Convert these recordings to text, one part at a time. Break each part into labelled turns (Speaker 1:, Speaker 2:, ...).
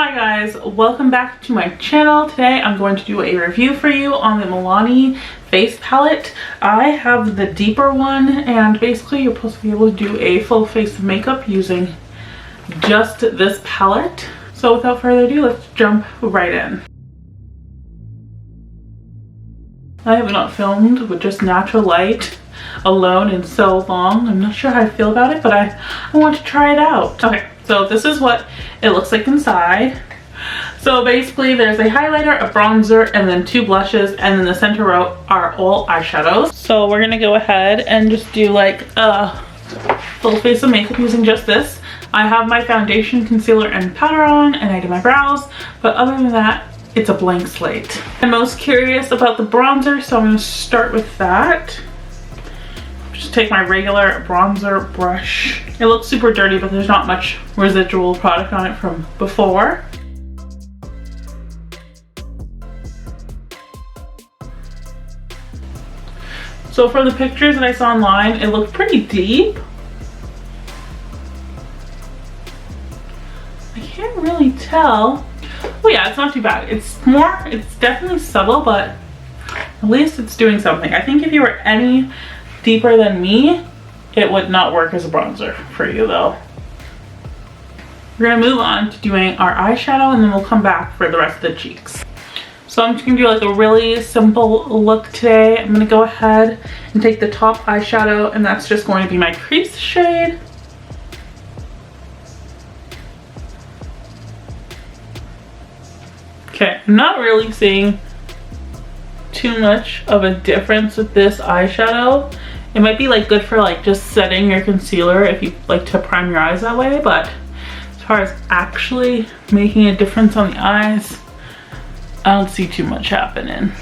Speaker 1: Hi guys, welcome back to my channel. Today I'm going to do a review for you on the Milani face palette. I have the deeper one, and basically you're supposed to be able to do a full face of makeup using just this palette. So without further ado, let's jump right in. I have not filmed with just natural light alone in so long. I'm not sure how I feel about it, but I want to try it out. Okay, so this is what it looks like inside. So basically there's a highlighter, a bronzer, and then two blushes, and then the center row are all eyeshadows. So we're gonna go ahead and just do like a full face of makeup using just this. I have my foundation, concealer, and powder on, and I did my brows, but other than that, it's a blank slate. I'm most curious about the bronzer, so I'm gonna start with that. Just take my regular bronzer brush. It looks super dirty, but there's not much residual product on it from before. So from the pictures that I saw online, it looked pretty deep. I can't really tell. Oh yeah, it's not too bad. It's definitely subtle, but at least it's doing something. I think if you were any deeper than me, it would not work as a bronzer for you though. We're gonna move on to doing our eyeshadow, and then we'll come back for the rest of the cheeks. So I'm just gonna do like a really simple look today. I'm gonna go ahead and take the top eyeshadow, and that's just going to be my crease shade. Okay, I'm not really seeing too much of a difference with this eyeshadow. It might be like good for like just setting your concealer if you like to prime your eyes that way, but as far as actually making a difference on the eyes, I don't see too much happening.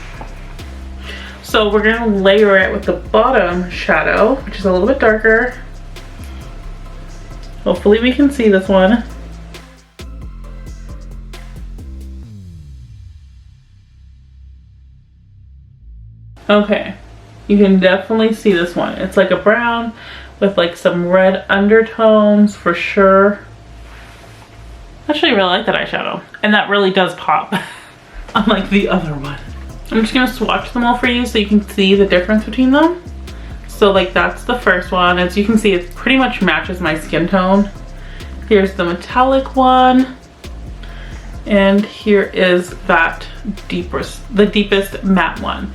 Speaker 1: So we're gonna layer it with the bottom shadow, which is a little bit darker. Hopefully we can see this one. Okay, you can definitely see this one. It's like a brown with like some red undertones for sure. I actually really like that eyeshadow, and that really does pop unlike the other one. I'm just gonna swatch them all for you so you can see the difference between them. So like that's the first one. As you can see, it pretty much matches my skin tone. Here's the metallic one, and here is that the deepest matte one.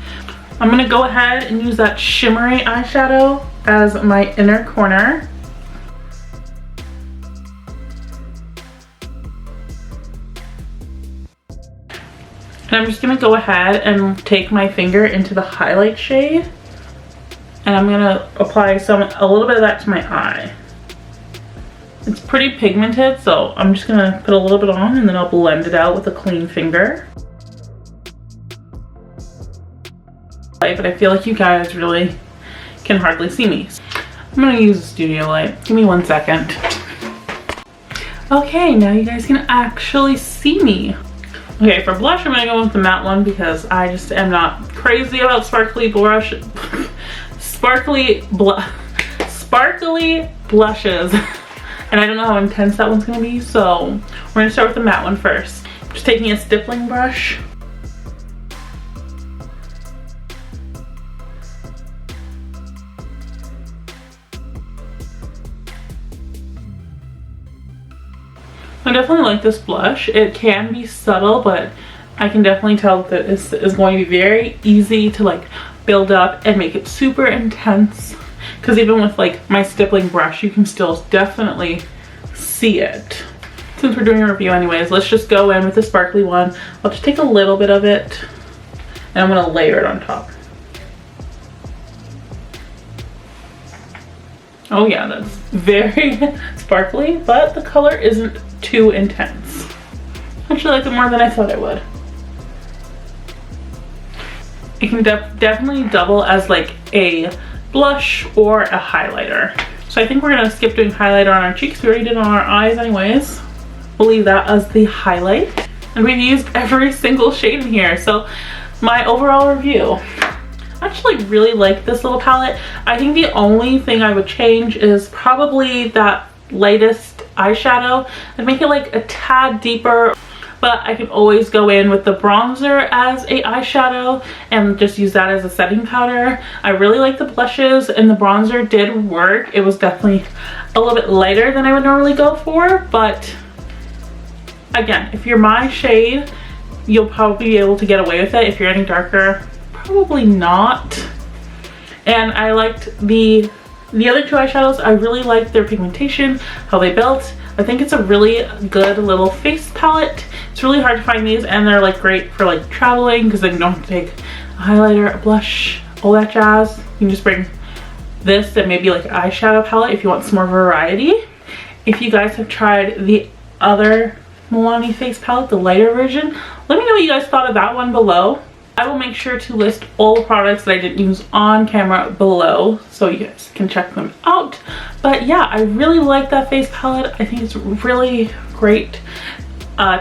Speaker 1: I'm gonna go ahead and use that shimmery eyeshadow as my inner corner. And I'm just gonna go ahead and take my finger into the highlight shade, and I'm gonna apply a little bit of that to my eye. It's pretty pigmented, so I'm just gonna put a little bit on, and then I'll blend it out with a clean finger. But I feel like you guys really can hardly see me. I'm gonna use a studio light. Give me 1 second. Okay, now you guys can actually see me. Okay, for blush, I'm gonna go with the matte one because I just am not crazy about sparkly blushes. Sparkly blushes. And I don't know how intense that one's gonna be, so we're gonna start with the matte one first. Just taking a stippling brush. I definitely like this blush. It can be subtle, but I can definitely tell that this is going to be very easy to like build up and make it super intense. Because even with like my stippling brush, you can still definitely see it. Since we're doing a review anyways, let's just go in with the sparkly one. I'll just take a little bit of it, and I'm gonna layer it on top. Oh yeah, that's very sparkly, but the color isn't too intense. I actually like it more than I thought I would. It can definitely double as like a blush or a highlighter. So I think we're gonna skip doing highlighter on our cheeks. We already did on our eyes anyways. We'll leave that as the highlight. And we've used every single shade in here. So my overall review. I actually really like this little palette. I think the only thing I would change is probably that lightest eyeshadow and make it like a tad deeper. but I can always go in with the bronzer as a eyeshadow and just use that as a setting powder. I really like the blushes, and the bronzer did work. It was definitely a little bit lighter than I would normally go for, but again, if you're my shade, you'll probably be able to get away with it. If you're any darker, probably not. And I liked the other two eyeshadows. I really liked their pigmentation, how they built. I think it's a really good little face palette. It's really hard to find these, and they're like great for like traveling, because then you don't have to take a highlighter, a blush, all that jazz. You can just bring this and maybe like eyeshadow palette if you want some more variety. If you guys have tried the other Milani face palette, the lighter version, let me know what you guys thought of that one below. I will make sure to list all the products that I didn't use on camera below, so you guys can check them out. But yeah, I really like that face palette. I think it's really great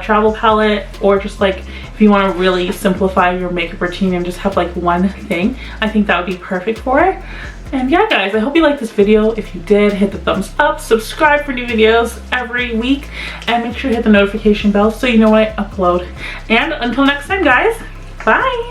Speaker 1: travel palette, or just like if you want to really simplify your makeup routine and just have like one thing, I think that would be perfect for it. And yeah guys, I hope you liked this video. If you did, hit the thumbs up, subscribe for new videos every week, and make sure to hit the notification bell so you know when I upload. And until next time guys, bye!